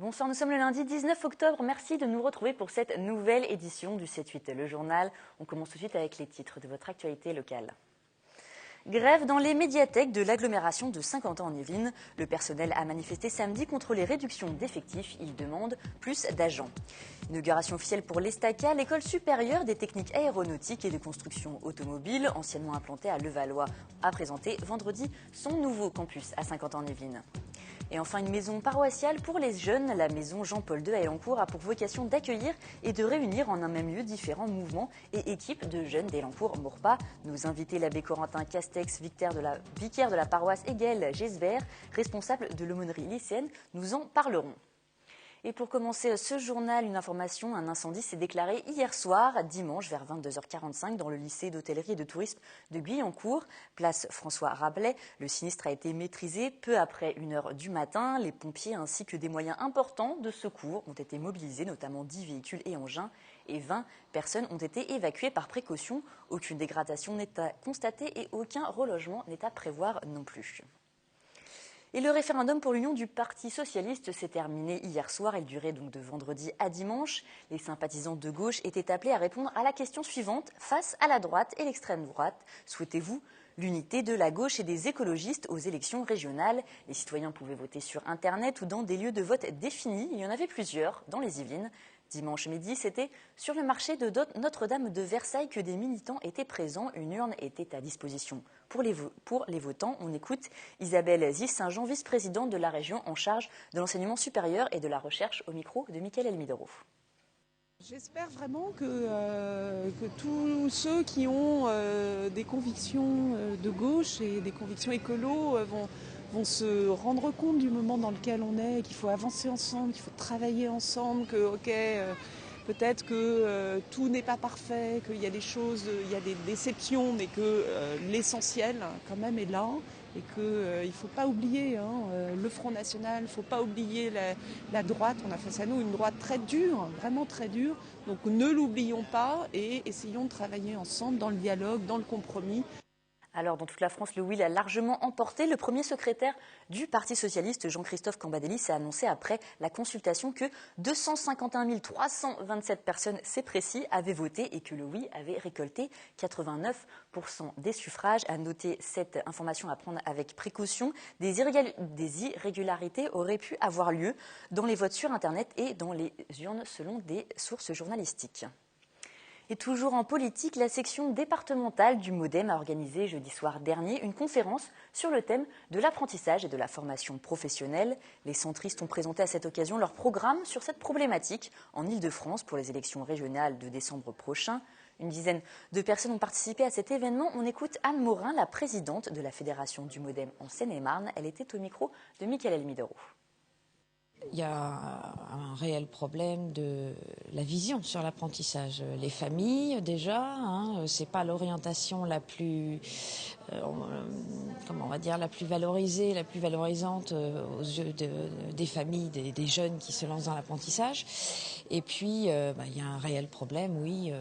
Bonsoir, nous sommes le lundi 19 octobre. Merci de nous retrouver pour cette nouvelle édition du 7-8, le journal. On commence tout de suite avec les titres de votre actualité locale. Grève dans les médiathèques de l'agglomération de Saint-Quentin en Yvelines. Le personnel a manifesté samedi contre les réductions d'effectifs. Il demande plus d'agents. Inauguration officielle pour l'ESTACA, l'école supérieure des techniques aéronautiques et de construction automobile, anciennement implantée à Levallois, a présenté vendredi son nouveau campus à Saint-Quentin en Yvelines. Et enfin, une maison paroissiale pour les jeunes. La maison Jean-Paul II à Elancourt a pour vocation d'accueillir et de réunir en un même lieu différents mouvements et équipes de jeunes d'Elancourt-Maurepas. Nos invités, l'abbé Corentin Castex, vicaire de la paroisse, et Gaël Gesvert, responsable de l'aumônerie lycéenne, nous en parleront. Et pour commencer ce journal, une information, un incendie s'est déclaré hier soir, dimanche, vers 22h45, dans le lycée d'hôtellerie et de tourisme de Guyancourt, place François Rabelais. Le sinistre a été maîtrisé peu après 1h du matin. Les pompiers ainsi que des moyens importants de secours ont été mobilisés, notamment 10 véhicules et engins, et 20 personnes ont été évacuées par précaution. Aucune dégradation n'est à constater et aucun relogement n'est à prévoir non plus. Et le référendum pour l'union du Parti socialiste s'est terminé hier soir. Il durait donc de vendredi à dimanche. Les sympathisants de gauche étaient appelés à répondre à la question suivante. Face à la droite et l'extrême droite, souhaitez-vous l'unité de la gauche et des écologistes aux élections régionales? Les citoyens pouvaient voter sur Internet ou dans des lieux de vote définis. Il y en avait plusieurs dans les Yvelines. Dimanche midi, c'était sur le marché de Notre-Dame de Versailles que des militants étaient présents. Une urne était à disposition pour les votants. On écoute Isabelle Ziz-Saint-Jean, vice-présidente de la région en charge de l'enseignement supérieur et de la recherche, au micro de Mickaël Elmidoro. J'espère vraiment que tous ceux qui ont des convictions de gauche et des convictions écolo vont se rendre compte du moment dans lequel on est, qu'il faut avancer ensemble, qu'il faut travailler ensemble, que peut-être que tout n'est pas parfait, qu'il y a des choses, il y a des déceptions, mais que l'essentiel quand même est là. Et qu'il ne faut pas oublier le Front National, il ne faut pas oublier la droite. On a face à nous une droite très dure, vraiment très dure. Donc ne l'oublions pas et essayons de travailler ensemble dans le dialogue, dans le compromis. Alors, dans toute la France, le oui l'a largement emporté. Le premier secrétaire du Parti socialiste, Jean-Christophe Cambadélis, a annoncé après la consultation que 251 327 personnes, c'est précis, avaient voté et que le oui avait récolté 89% des suffrages. À noter cette information à prendre avec précaution. Des irrégularités auraient pu avoir lieu dans les votes sur Internet et dans les urnes, selon des sources journalistiques. Et toujours en politique, la section départementale du MoDem a organisé jeudi soir dernier une conférence sur le thème de l'apprentissage et de la formation professionnelle. Les centristes ont présenté à cette occasion leur programme sur cette problématique en Ile-de-France pour les élections régionales de décembre prochain. Une dizaine de personnes ont participé à cet événement. On écoute Anne Morin, la présidente de la Fédération du MoDem en Seine-et-Marne. Elle était au micro de Mickaël Elmidoro. Il y a un réel problème de la vision sur l'apprentissage. Les familles, déjà, c'est pas l'orientation la plus, la plus valorisée, la plus valorisante aux yeux des familles, des jeunes qui se lancent dans l'apprentissage. Et puis, il y a un réel problème, oui.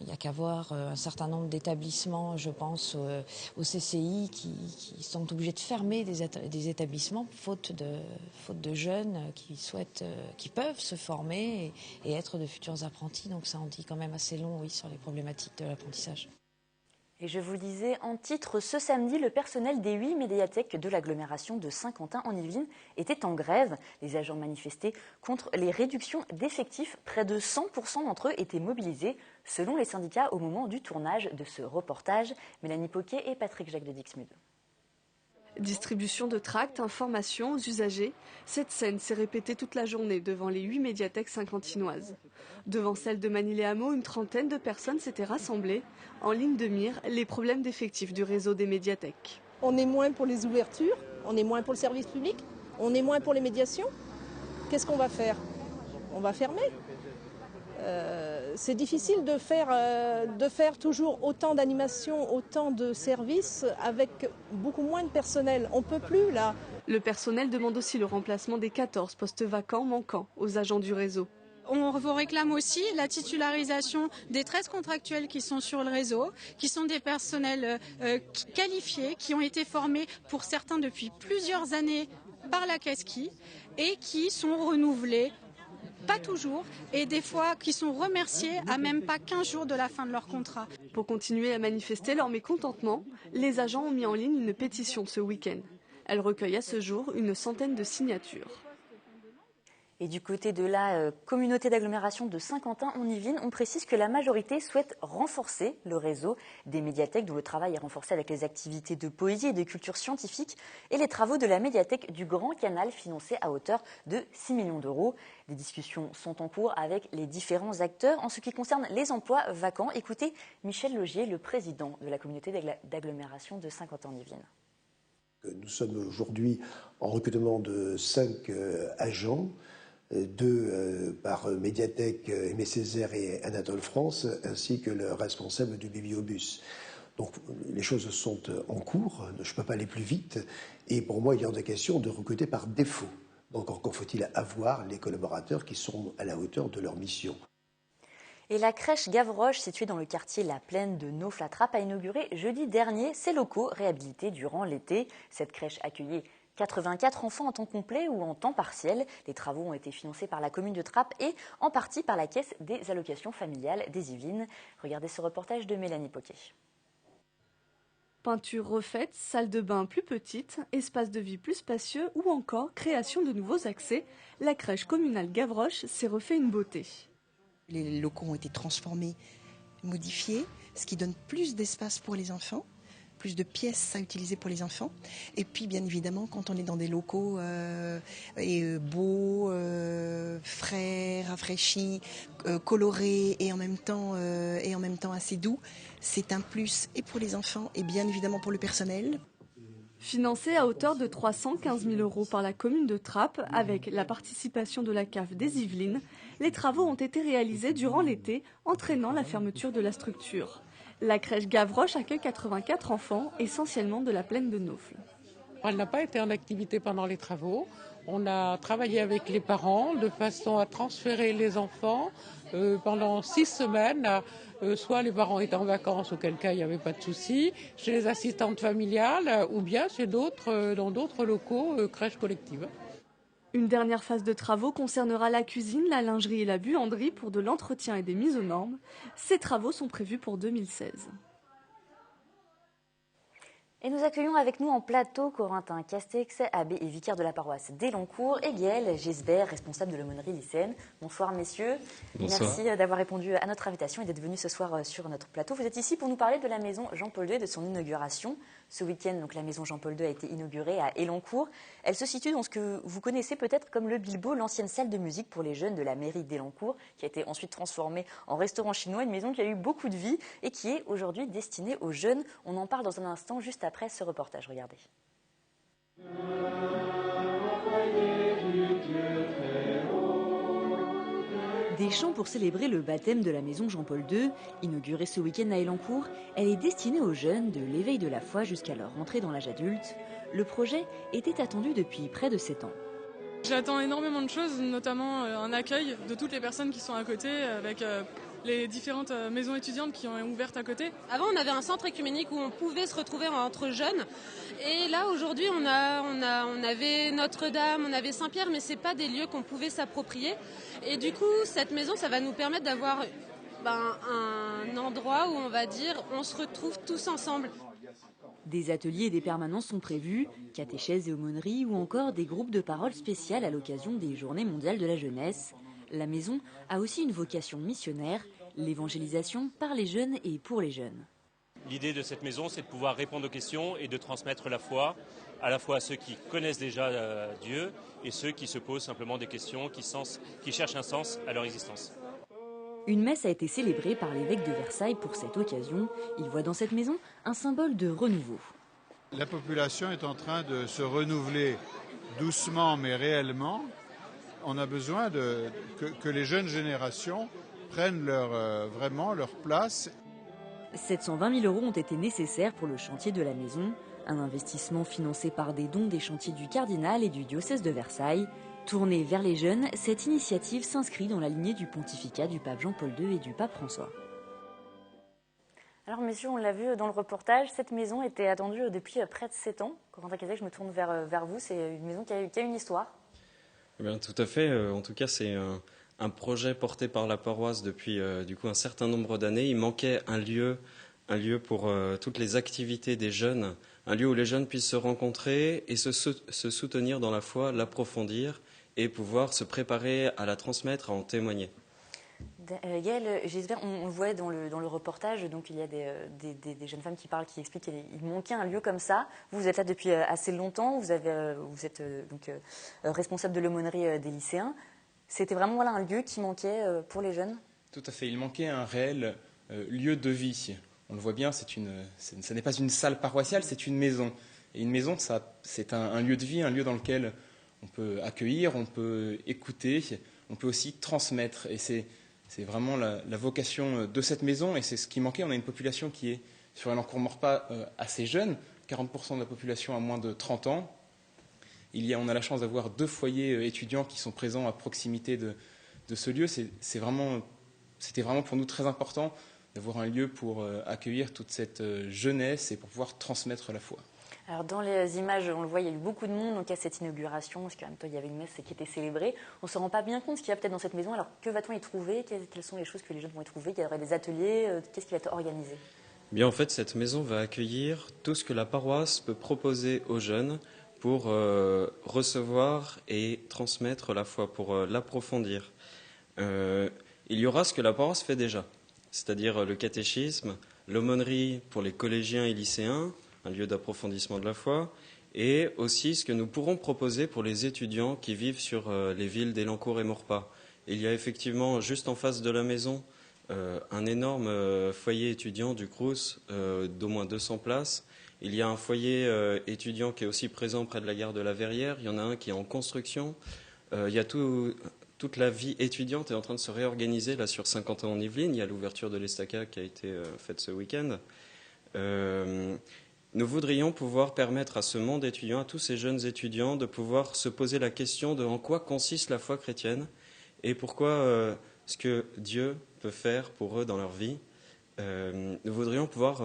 Il n'y a qu'à voir un certain nombre d'établissements, je pense, au CCI, qui sont obligés de fermer des établissements faute de jeunes qui peuvent se former et être de futurs apprentis. Donc ça en dit quand même assez long, oui, sur les problématiques de l'apprentissage. Et je vous le disais en titre, ce samedi, le personnel des 8 médiathèques de l'agglomération de Saint-Quentin en Yvelines était en grève. Les agents manifestaient contre les réductions d'effectifs. Près de 100% d'entre eux étaient mobilisés, selon les syndicats, au moment du tournage de ce reportage. Mélanie Poquet et Patrick Jacques de Dixmude. Distribution de tracts, informations aux usagers, cette scène s'est répétée toute la journée devant les 8 médiathèques saint-quentinoises. Devant celle de Manille-les-Hameaux, une trentaine de personnes s'étaient rassemblées. En ligne de mire, les problèmes d'effectifs du réseau des médiathèques. On est moins pour les ouvertures, on est moins pour le service public, on est moins pour les médiations. Qu'est-ce qu'on va faire? On va fermer. C'est difficile de faire toujours autant d'animations, autant de services avec beaucoup moins de personnel. On ne peut plus là. Le personnel demande aussi le remplacement des 14 postes vacants manquants aux agents du réseau. On vous réclame aussi la titularisation des 13 contractuels qui sont sur le réseau, qui sont des personnels qualifiés, qui ont été formés pour certains depuis plusieurs années par la caisse et qui sont renouvelés, pas toujours, et des fois qui sont remerciés à même pas 15 jours de la fin de leur contrat. Pour continuer à manifester leur mécontentement, les agents ont mis en ligne une pétition ce week-end. Elle recueille à ce jour une centaine de signatures. Et du côté de la communauté d'agglomération de Saint-Quentin-en-Yvelines, on précise que la majorité souhaite renforcer le réseau des médiathèques, dont le travail est renforcé avec les activités de poésie et de culture scientifique et les travaux de la médiathèque du Grand Canal financés à hauteur de 6 millions d'euros. Des discussions sont en cours avec les différents acteurs. En ce qui concerne les emplois vacants, écoutez Michel Logier, le président de la communauté d'agglomération de Saint-Quentin-en-Yvelines. Nous sommes aujourd'hui en recrutement de 5 agents, 2 par Médiathèque Aimé Césaire et Anatole France, ainsi que le responsable du bibliobus. Donc les choses sont en cours, je ne peux pas aller plus vite, et pour moi il y a de question de recruter par défaut. Donc encore faut-il avoir les collaborateurs qui sont à la hauteur de leur mission. Et la crèche Gavroche, située dans le quartier La Plaine de Nauflatrappe, a inauguré jeudi dernier ses locaux réhabilités durant l'été. Cette crèche accueillait 84 enfants en temps complet ou en temps partiel. Les travaux ont été financés par la commune de Trappes et en partie par la Caisse des allocations familiales des Yvelines. Regardez ce reportage de Mélanie Poquet. Peinture refaite, salle de bain plus petite, espace de vie plus spacieux ou encore création de nouveaux accès, la crèche communale Gavroche s'est refait une beauté. Les locaux ont été transformés, modifiés, ce qui donne plus d'espace pour les enfants, plus de pièces à utiliser pour les enfants. Et puis bien évidemment, quand on est dans des locaux beaux, frais, rafraîchis, colorés et en même temps assez doux, c'est un plus et pour les enfants et bien évidemment pour le personnel. Financé à hauteur de 315 000 € par la commune de Trappes, avec la participation de la CAF des Yvelines, les travaux ont été réalisés durant l'été, entraînant la fermeture de la structure. La crèche Gavroche accueille 84 enfants, essentiellement de la plaine de Naufle. Elle n'a pas été en activité pendant les travaux. On a travaillé avec les parents de façon à transférer les enfants pendant 6 semaines. Soit les parents étaient en vacances, auquel cas il n'y avait pas de souci, chez les assistantes familiales ou bien dans d'autres locaux, crèches collectives. Une dernière phase de travaux concernera la cuisine, la lingerie et la buanderie pour de l'entretien et des mises aux normes. Ces travaux sont prévus pour 2016. Et nous accueillons avec nous en plateau Corentin Castex, abbé et vicaire de la paroisse d'Elancourt, et Gaël Gisbert, responsable de l'aumônerie lycéenne. Bonsoir messieurs. Bonsoir. Merci d'avoir répondu à notre invitation et d'être venus ce soir sur notre plateau. Vous êtes ici pour nous parler de la maison Jean-Paul II et de son inauguration. Ce week-end, donc, la maison Jean-Paul II a été inaugurée à Elancourt. Elle se situe dans ce que vous connaissez peut-être comme le Bilbo, l'ancienne salle de musique pour les jeunes de la mairie d'Elancourt, qui a été ensuite transformée en restaurant chinois, une maison qui a eu beaucoup de vie et qui est aujourd'hui destinée aux jeunes. On en parle dans un instant, juste après ce reportage. Regardez. Des chants pour célébrer le baptême de la maison Jean-Paul II, inaugurée ce week-end à Elancourt, elle est destinée aux jeunes de l'éveil de la foi jusqu'à leur entrée dans l'âge adulte. Le projet était attendu depuis près de 7 ans. J'attends énormément de choses, notamment un accueil de toutes les personnes qui sont à côté, avec les différentes maisons étudiantes qui ont ouvertes à côté. Avant, on avait un centre écuménique où on pouvait se retrouver entre jeunes. Et là, aujourd'hui, on avait Notre-Dame, on avait Saint-Pierre, mais ce n'est pas des lieux qu'on pouvait s'approprier. Et du coup, cette maison, ça va nous permettre d'avoir un endroit où on va dire on se retrouve tous ensemble. Des ateliers et des permanences sont prévus, catéchèses et aumôneries ou encore des groupes de parole spéciales à l'occasion des Journées mondiales de la jeunesse. La maison a aussi une vocation missionnaire, l'évangélisation par les jeunes et pour les jeunes. L'idée de cette maison, c'est de pouvoir répondre aux questions et de transmettre la foi, à la fois à ceux qui connaissent déjà Dieu et ceux qui se posent simplement des questions, qui cherchent un sens à leur existence. Une messe a été célébrée par l'évêque de Versailles pour cette occasion. Il voit dans cette maison un symbole de renouveau. La population est en train de se renouveler doucement mais réellement. On a besoin que les jeunes générations prennent vraiment leur place. 720 000 € ont été nécessaires pour le chantier de la maison. Un investissement financé par des dons des chantiers du cardinal et du diocèse de Versailles. Tournée vers les jeunes, cette initiative s'inscrit dans la lignée du pontificat du pape Jean-Paul II et du pape François. Alors, messieurs, on l'a vu dans le reportage, cette maison était attendue depuis près de 7 ans. Corentin Kazek, je me tourne vers vous. C'est une maison qui a une histoire. Eh bien, tout à fait. En tout cas, c'est un projet porté par la paroisse depuis du coup un certain nombre d'années. Il manquait un lieu pour toutes les activités des jeunes, un lieu où les jeunes puissent se rencontrer et se soutenir dans la foi, l'approfondir et pouvoir se préparer à la transmettre, à en témoigner. Gaëlle, j'espère, on le voit dans le reportage, donc il y a des jeunes femmes qui parlent, qui expliquent qu'il manquait un lieu comme ça. Vous êtes là depuis assez longtemps, vous êtes donc responsable de l'aumônerie des lycéens. C'était vraiment un lieu qui manquait pour les jeunes? Tout à fait, il manquait un réel lieu de vie. On le voit bien, ce n'est pas une salle paroissiale, c'est une maison. Et une maison, c'est un lieu de vie, un lieu dans lequel on peut accueillir, on peut écouter, on peut aussi transmettre. Et c'est vraiment la vocation de cette maison, et c'est ce qui manquait. On a une population qui est, sur Elancourt-Maurepas, assez jeune, 40% de la population a moins de 30 ans. On a la chance d'avoir 2 foyers étudiants qui sont présents à proximité de ce lieu. C'était vraiment pour nous très important d'avoir un lieu pour accueillir toute cette jeunesse et pour pouvoir transmettre la foi. Alors dans les images, on le voit, il y a eu beaucoup de monde donc à cette inauguration, parce qu'en même temps il y avait une messe qui était célébrée. On ne se rend pas bien compte ce qu'il y a peut-être dans cette maison. Alors que va-t-on y trouver? Quelles sont les choses que les jeunes vont y trouver? Il y aurait des ateliers, qu'est-ce qui va être organisé? Bien, en fait, cette maison va accueillir tout ce que la paroisse peut proposer aux jeunes pour recevoir et transmettre la foi, pour l'approfondir. Il y aura ce que la paroisse fait déjà, c'est-à-dire le catéchisme, l'aumônerie pour les collégiens et lycéens, un lieu d'approfondissement de la foi, et aussi ce que nous pourrons proposer pour les étudiants qui vivent sur les villes d'Elancourt et Maurepas. Il y a effectivement, juste en face de la maison, un énorme foyer étudiant du Crous d'au moins 200 places. Il y a un foyer étudiant qui est aussi présent près de la gare de la Verrière. Il y en a un qui est en construction. Il y a toute la vie étudiante est en train de se réorganiser là sur Saint-Quentin-en-Yvelines. Il y a l'ouverture de l'Estaca qui a été faite ce week-end. Nous voudrions pouvoir permettre à ce monde étudiant, à tous ces jeunes étudiants, de pouvoir se poser la question de en quoi consiste la foi chrétienne et pourquoi ce que Dieu peut faire pour eux dans leur vie. Nous voudrions pouvoir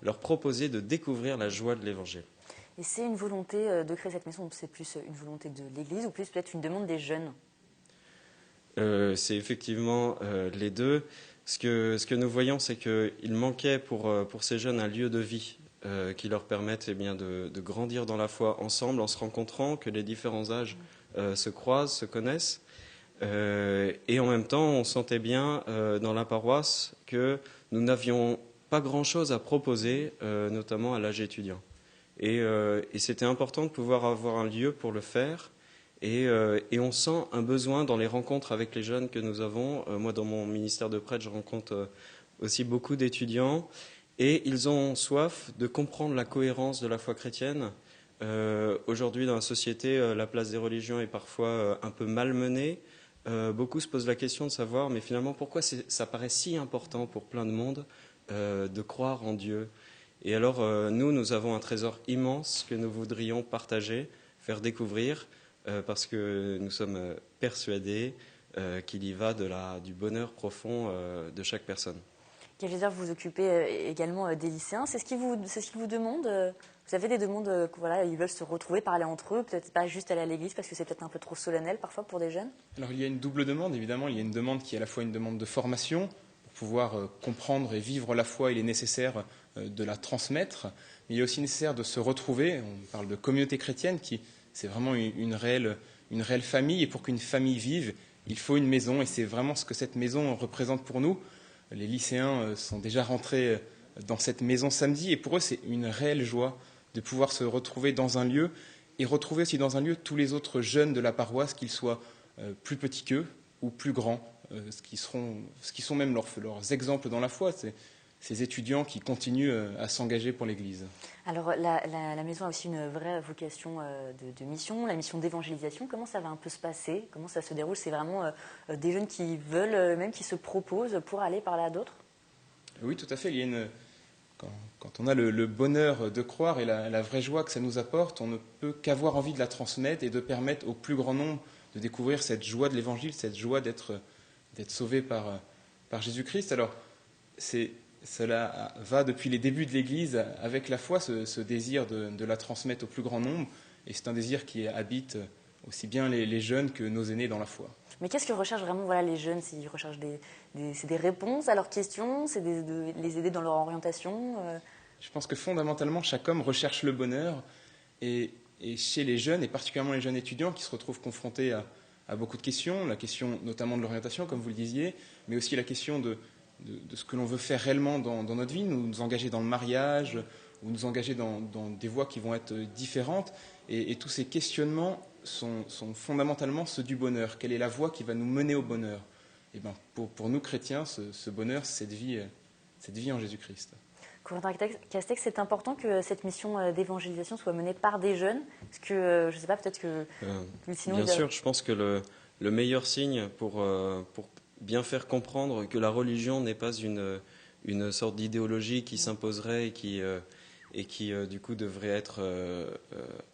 leur proposer de découvrir la joie de l'Évangile. Et c'est une volonté de créer cette maison, c'est plus une volonté de l'Église ou plus peut-être une demande des jeunes? C'est effectivement les deux. Ce que nous voyons, c'est qu'il manquait pour ces jeunes un lieu de vie qui leur permette de grandir dans la foi ensemble, en se rencontrant, que les différents âges se croisent, se connaissent. Et en même temps, on sentait bien dans la paroisse que nous n'avions pas grand-chose à proposer, notamment à l'âge étudiant. Et c'était important de pouvoir avoir un lieu pour le faire. Et on sent un besoin dans les rencontres avec les jeunes que nous avons. Moi, dans mon ministère de prêtre, je rencontre aussi beaucoup d'étudiants. Et ils ont soif de comprendre la cohérence de la foi chrétienne. Aujourd'hui, dans la société, la place des religions est parfois un peu malmenée. Beaucoup se posent la question de savoir, mais finalement, pourquoi ça paraît si important pour plein de monde de croire en Dieu. Et alors, nous avons un trésor immense que nous voudrions partager, faire découvrir, parce que nous sommes persuadés qu'il y va du bonheur profond de chaque personne. Vous vous occupez également des lycéens. C'est ce qu'ils vous demandent? Vous avez des demandes, ils veulent se retrouver, parler entre eux, peut-être pas juste aller à l'église parce que c'est peut-être un peu trop solennel parfois pour des jeunes? Alors il y a une double demande, évidemment. Il y a une demande qui est à la fois une demande de formation. Pour pouvoir comprendre et vivre la foi, il est nécessaire de la transmettre. Mais il est aussi nécessaire de se retrouver. On parle de communauté chrétienne c'est vraiment une réelle famille. Et pour qu'une famille vive, il faut une maison. Et c'est vraiment ce que cette maison représente pour nous. Les lycéens sont déjà rentrés dans cette maison samedi. Et pour eux, c'est une réelle joie de pouvoir se retrouver dans un lieu et retrouver aussi dans un lieu tous les autres jeunes de la paroisse, qu'ils soient plus petits qu'eux ou plus grands, ce qui sont même leurs exemples dans la foi. C'est ces étudiants qui continuent à s'engager pour l'Église. Alors la maison a aussi une vraie vocation de mission, la mission d'évangélisation. Comment ça va un peu se passer? Comment ça se déroule? C'est vraiment des jeunes qui veulent, même qui se proposent pour aller parler à d'autres? Oui, tout à fait. Quand on a le bonheur de croire et la vraie joie que ça nous apporte, on ne peut qu'avoir envie de la transmettre et de permettre au plus grand nombre de découvrir cette joie de l'Évangile, cette joie d'être sauvé par Jésus-Christ. Alors, c'est cela va depuis les débuts de l'Église avec la foi, ce désir de la transmettre au plus grand nombre. Et c'est un désir qui habite aussi bien les jeunes que nos aînés dans la foi. Mais qu'est-ce que recherchent vraiment les jeunes? Ils recherchent c'est des réponses à leurs questions, c'est de les aider dans leur orientation Je pense que fondamentalement, chaque homme recherche le bonheur. Et chez les jeunes, et particulièrement les jeunes étudiants qui se retrouvent confrontés à beaucoup de questions, la question notamment de l'orientation, comme vous le disiez, mais aussi la question de ce que l'on veut faire réellement dans notre vie, nous engager dans le mariage, ou nous engager dans des voies qui vont être différentes. Et tous ces questionnements sont fondamentalement ceux du bonheur. Quelle est la voie qui va nous mener au bonheur? Et bien, pour nous chrétiens, ce bonheur, c'est cette vie en Jésus-Christ. Corentin Castex, c'est important que cette mission d'évangélisation soit menée par des jeunes. Parce que, je ne sais pas, peut-être que... sinon, bien sûr, je pense que le meilleur signe pour bien faire comprendre que la religion n'est pas une sorte d'idéologie qui s'imposerait et qui du coup devrait être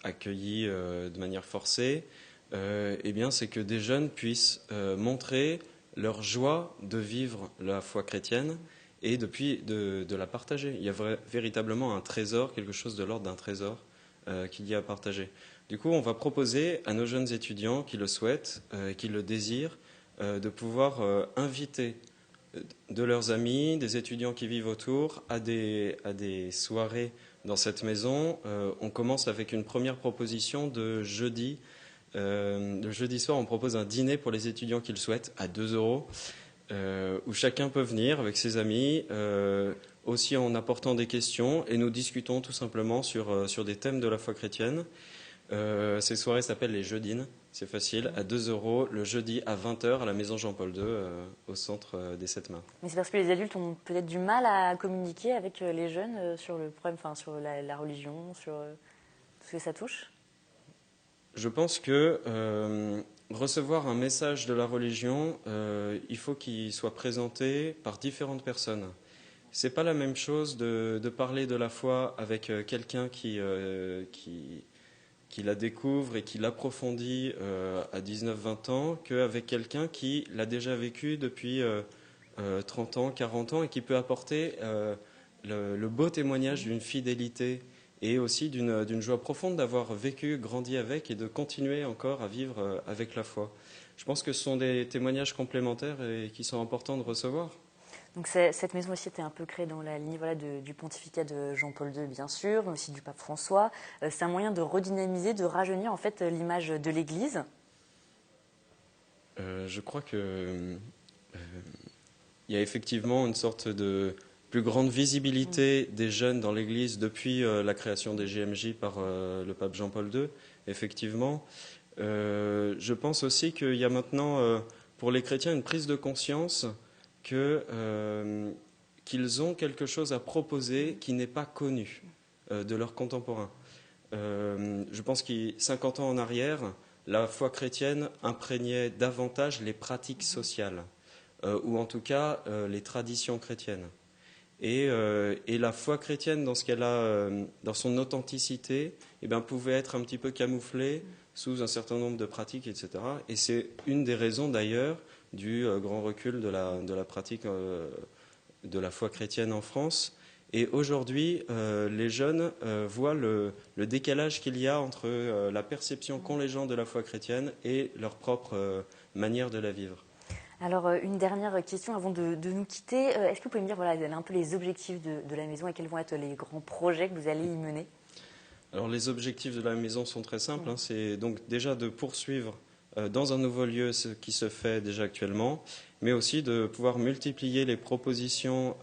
accueillie de manière forcée, eh bien, c'est que des jeunes puissent montrer leur joie de vivre la foi chrétienne et de la partager. Il y a véritablement un trésor, quelque chose de l'ordre d'un trésor qu'il y a à partager. Du coup, on va proposer à nos jeunes étudiants qui le souhaitent, qui le désirent, de pouvoir inviter de leurs amis, des étudiants qui vivent autour, à des soirées dans cette maison. On commence avec une première proposition de jeudi. Le jeudi soir, on propose un dîner pour les étudiants qui le souhaitent, à 2 €, où chacun peut venir avec ses amis, aussi en apportant des questions, et nous discutons tout simplement sur des thèmes de la foi chrétienne. Ces soirées s'appellent les jeudines, c'est facile, à 2 € le jeudi à 20 h à la maison Jean-Paul II, au centre des 7 Mains. Mais c'est parce que les adultes ont peut-être du mal à communiquer avec les jeunes sur le problème, sur la religion, sur tout ce que ça touche? Je pense que recevoir un message de la religion, il faut qu'il soit présenté par différentes personnes. C'est pas la même chose de parler de la foi avec quelqu'un qui la découvre et qui l'approfondit à 19-20 ans qu'avec quelqu'un qui l'a déjà vécu depuis 30 ans, 40 ans et qui peut apporter le beau témoignage d'une fidélité et aussi d'une joie profonde d'avoir vécu, grandi avec et de continuer encore à vivre avec la foi. Je pense que ce sont des témoignages complémentaires et qui sont importants de recevoir. Donc cette maison aussi était un peu créée dans la lignée du pontificat de Jean-Paul II, bien sûr, mais aussi du pape François. C'est un moyen de redynamiser, de rajeunir en fait l'image de l'Église. Je crois que il y a effectivement une sorte de plus grande visibilité des jeunes dans l'Église depuis la création des JMJ par le pape Jean-Paul II, effectivement. Je pense aussi qu'il y a maintenant, pour les chrétiens, une prise de conscience qu'ils ont quelque chose à proposer qui n'est pas connu de leurs contemporains. Je pense que 50 ans en arrière, la foi chrétienne imprégnait davantage les pratiques sociales, ou en tout cas les traditions chrétiennes. Et la foi chrétienne, dans ce qu'elle a, dans son authenticité, pouvait être un petit peu camouflée sous un certain nombre de pratiques, etc. Et c'est une des raisons d'ailleurs du grand recul de la pratique de la foi chrétienne en France. Et aujourd'hui, les jeunes voient le décalage qu'il y a entre la perception qu'ont les gens de la foi chrétienne et leur propre manière de la vivre. Alors, une dernière question avant de nous quitter. Est-ce que vous pouvez me dire un peu les objectifs de la maison et quels vont être les grands projets que vous allez y mener? Alors, les objectifs de la maison sont très simples. C'est donc déjà de poursuivre dans un nouveau lieu ce qui se fait déjà actuellement, mais aussi de pouvoir multiplier les propositions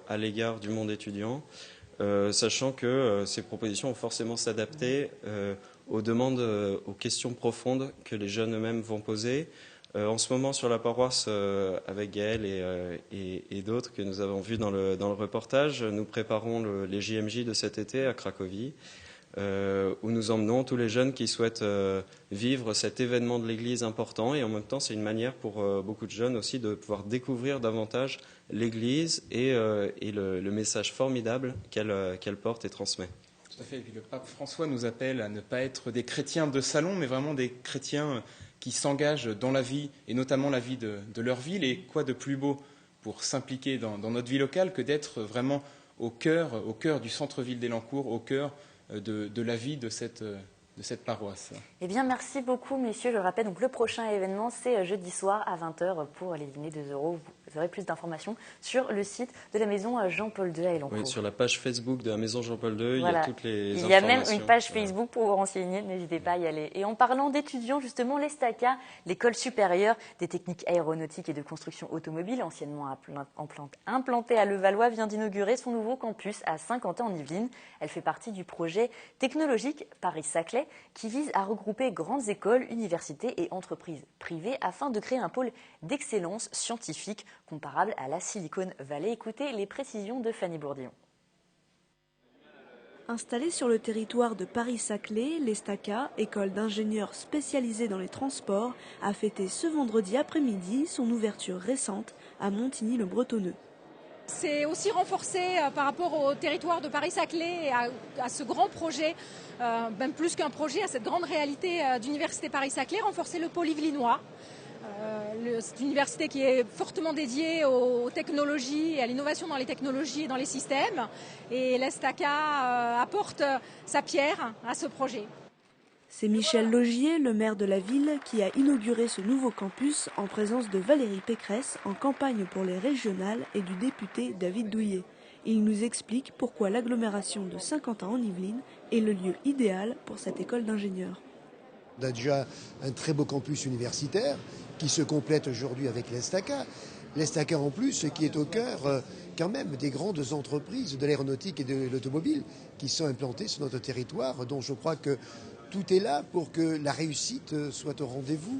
à l'égard du monde étudiant, sachant que ces propositions vont forcément s'adapter aux demandes, aux questions profondes que les jeunes eux-mêmes vont poser. En ce moment, sur la paroisse, avec Gaël et d'autres que nous avons vus dans le reportage, nous préparons les JMJ de cet été à Cracovie, où nous emmenons tous les jeunes qui souhaitent vivre cet événement de l'Église important. Et en même temps, c'est une manière pour beaucoup de jeunes aussi de pouvoir découvrir davantage l'Église et le message formidable qu'elle porte et transmet. Tout à fait. Et puis le pape François nous appelle à ne pas être des chrétiens de salon, mais vraiment des chrétiens qui s'engagent dans la vie, et notamment la vie de leur ville. Et quoi de plus beau pour s'impliquer dans notre vie locale que d'être vraiment au cœur du centre-ville d'Élancourt, au cœur de la vie de cette paroisse. Eh bien, merci beaucoup, messieurs. Je rappelle, donc, le prochain événement, c'est jeudi soir à 20h pour les dîners 2 €. Vous aurez plus d'informations sur le site de la maison Jean-Paul II à Élancourt. Oui, sur la page Facebook de la maison Jean-Paul II, voilà. Il y a toutes les informations. Il y a même une page Facebook pour vous renseigner, n'hésitez pas à y aller. Et en parlant d'étudiants, justement, l'ESTACA, l'école supérieure des techniques aéronautiques et de construction automobile, anciennement implantée à Levallois, vient d'inaugurer son nouveau campus à Saint-Quentin-en-Yvelines. Elle fait partie du projet technologique Paris-Saclay qui vise à regrouper grandes écoles, universités et entreprises privées afin de créer un pôle d'excellence scientifique comparable à la Silicon Valley. Écoutez les précisions de Fanny Bourdillon. Installée sur le territoire de Paris-Saclay, l'ESTACA, école d'ingénieurs spécialisée dans les transports, a fêté ce vendredi après-midi son ouverture récente à Montigny-le-Bretonneux. C'est aussi renforcé par rapport au territoire de Paris-Saclay et à ce grand projet, même plus qu'un projet, à cette grande réalité d'Université Paris-Saclay, renforcer le pôle yvelinois. C'est une université qui est fortement dédiée aux technologies et à l'innovation dans les technologies et dans les systèmes. Et l'ESTACA apporte sa pierre à ce projet. C'est Michel Laugier, le maire de la ville, qui a inauguré ce nouveau campus en présence de Valérie Pécresse en campagne pour les régionales et du député David Douillet. Il nous explique pourquoi l'agglomération de Saint-Quentin-en-Yvelines est le lieu idéal pour cette école d'ingénieurs. On a déjà un très beau campus universitaire qui se complète aujourd'hui avec l'ESTACA. L'ESTACA en plus qui est au cœur quand même des grandes entreprises de l'aéronautique et de l'automobile qui sont implantées sur notre territoire, dont je crois que tout est là pour que la réussite soit au rendez-vous.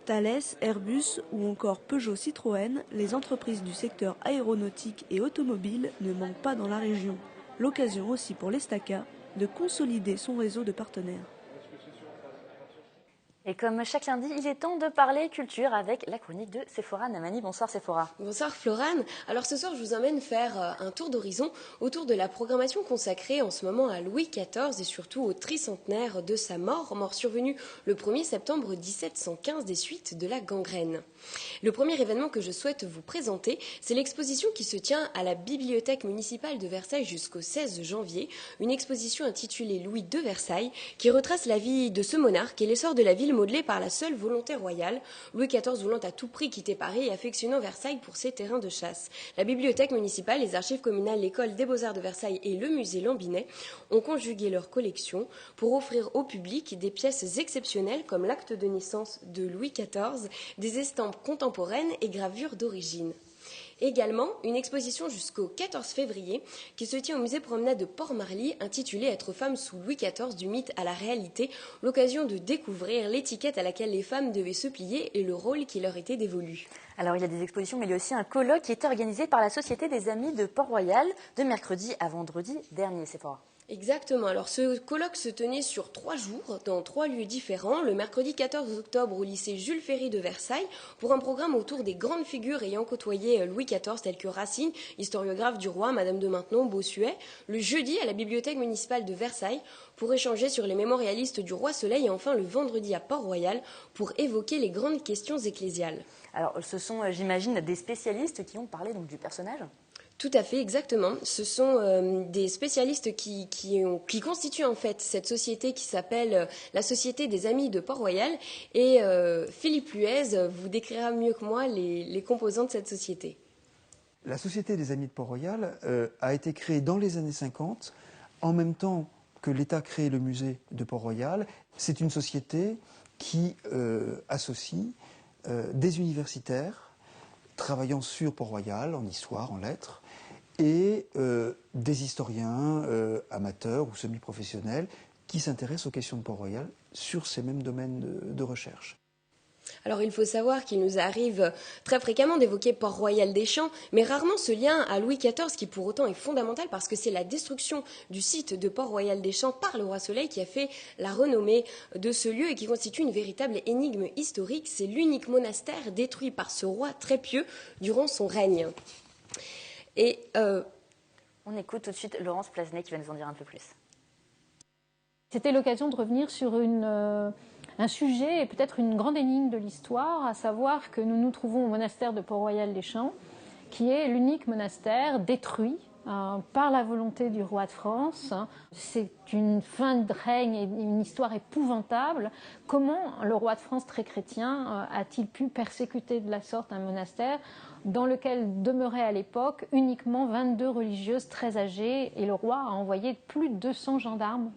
Thales, Airbus ou encore Peugeot-Citroën, les entreprises du secteur aéronautique et automobile ne manquent pas dans la région. L'occasion aussi pour l'ESTACA de consolider son réseau de partenaires. Et comme chaque lundi, il est temps de parler culture avec la chronique de Sephora Namani. Bonsoir Sephora. Bonsoir Florane. Alors ce soir, je vous emmène faire un tour d'horizon autour de la programmation consacrée en ce moment à Louis XIV et surtout au tricentenaire de sa mort survenue le 1er septembre 1715 des suites de la gangrène. Le premier événement que je souhaite vous présenter, c'est l'exposition qui se tient à la Bibliothèque municipale de Versailles jusqu'au 16 janvier, une exposition intitulée Louis de Versailles qui retrace la vie de ce monarque et l'essor de la ville modelé par la seule volonté royale, Louis XIV voulant à tout prix quitter Paris et affectionnant Versailles pour ses terrains de chasse. La bibliothèque municipale, les archives communales, l'école des beaux-arts de Versailles et le musée Lambinet ont conjugué leurs collections pour offrir au public des pièces exceptionnelles comme l'acte de naissance de Louis XIV, des estampes contemporaines et gravures d'origine. Également, une exposition jusqu'au 14 février qui se tient au musée Promenade de Port-Marly intitulée « Être femme sous Louis XIV du mythe à la réalité », l'occasion de découvrir l'étiquette à laquelle les femmes devaient se plier et le rôle qui leur était dévolu. Alors il y a des expositions mais il y a aussi un colloque qui était organisé par la Société des Amis de Port-Royal de mercredi à vendredi dernier, Sephora. Exactement. Alors ce colloque se tenait sur 3 jours dans 3 lieux différents. Le mercredi 14 octobre au lycée Jules Ferry de Versailles pour un programme autour des grandes figures ayant côtoyé Louis XIV telles que Racine, historiographe du roi, Madame de Maintenon, Bossuet. Le jeudi à la bibliothèque municipale de Versailles pour échanger sur les mémorialistes du roi Soleil et enfin le vendredi à Port-Royal pour évoquer les grandes questions ecclésiales. Alors ce sont, j'imagine, des spécialistes qui ont parlé donc du personnage ? Tout à fait, exactement. Ce sont des spécialistes qui constituent en fait cette société qui s'appelle la Société des Amis de Port-Royal. Et Philippe Luez vous décrira mieux que moi les composants de cette société. La Société des Amis de Port-Royal a été créée dans les années 50, en même temps que l'État crée le musée de Port-Royal. C'est une société qui associe des universitaires travaillant sur Port-Royal, en histoire, en lettres, et des historiens amateurs ou semi-professionnels qui s'intéressent aux questions de Port-Royal sur ces mêmes domaines de recherche. Alors il faut savoir qu'il nous arrive très fréquemment d'évoquer Port-Royal des Champs, mais rarement ce lien à Louis XIV qui pour autant est fondamental parce que c'est la destruction du site de Port-Royal des Champs par le roi Soleil qui a fait la renommée de ce lieu et qui constitue une véritable énigme historique. C'est l'unique monastère détruit par ce roi très pieux durant son règne. Et on écoute tout de suite Laurence Plasnet qui va nous en dire un peu plus. C'était l'occasion de revenir sur un sujet et peut-être une grande énigme de l'histoire, à savoir que nous nous trouvons au monastère de Port-Royal des Champs, qui est l'unique monastère détruit par la volonté du roi de France. C'est une fin de règne et une histoire épouvantable. Comment le roi de France, très chrétien, a-t-il pu persécuter de la sorte un monastère dans lequel demeuraient à l'époque uniquement 22 religieuses très âgées, et le roi a envoyé plus de 200 gendarmes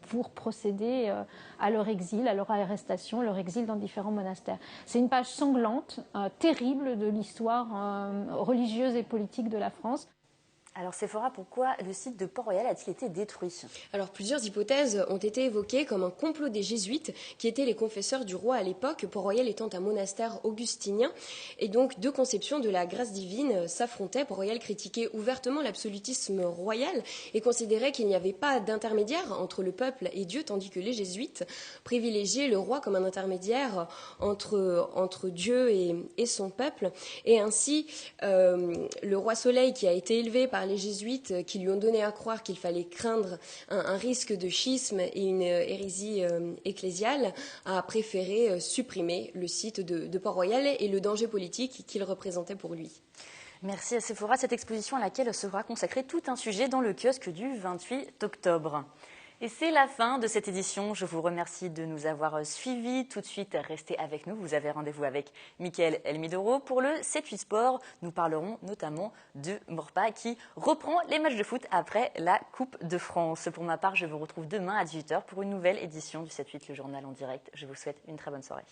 pour procéder à leur exil, à leur arrestation, leur exil dans différents monastères. C'est une page sanglante, terrible de l'histoire religieuse et politique de la France. Alors Séphora, pourquoi le site de Port-Royal a-t-il été détruit? Alors plusieurs hypothèses ont été évoquées comme un complot des jésuites qui étaient les confesseurs du roi à l'époque, Port-Royal étant un monastère augustinien, et donc deux conceptions de la grâce divine s'affrontaient. Port-Royal critiquait ouvertement l'absolutisme royal et considérait qu'il n'y avait pas d'intermédiaire entre le peuple et Dieu, tandis que les jésuites privilégiaient le roi comme un intermédiaire entre Dieu et son peuple. Et ainsi, le roi Soleil, qui a été élevé par les jésuites, qui lui ont donné à croire qu'il fallait craindre un risque de schisme et une hérésie ecclésiale, a préféré supprimer le site de Port-Royal et le danger politique qu'il représentait pour lui. Merci à Séphora, cette exposition à laquelle sera consacré tout un sujet dans le kiosque du 28 octobre. Et c'est la fin de cette édition. Je vous remercie de nous avoir suivis. Tout de suite, restez avec nous. Vous avez rendez-vous avec Mickaël Elmidoro pour le 7-8 Sport. Nous parlerons notamment de Morpa qui reprend les matchs de foot après la Coupe de France. Pour ma part, je vous retrouve demain à 18h pour une nouvelle édition du 7-8, le journal en direct. Je vous souhaite une très bonne soirée.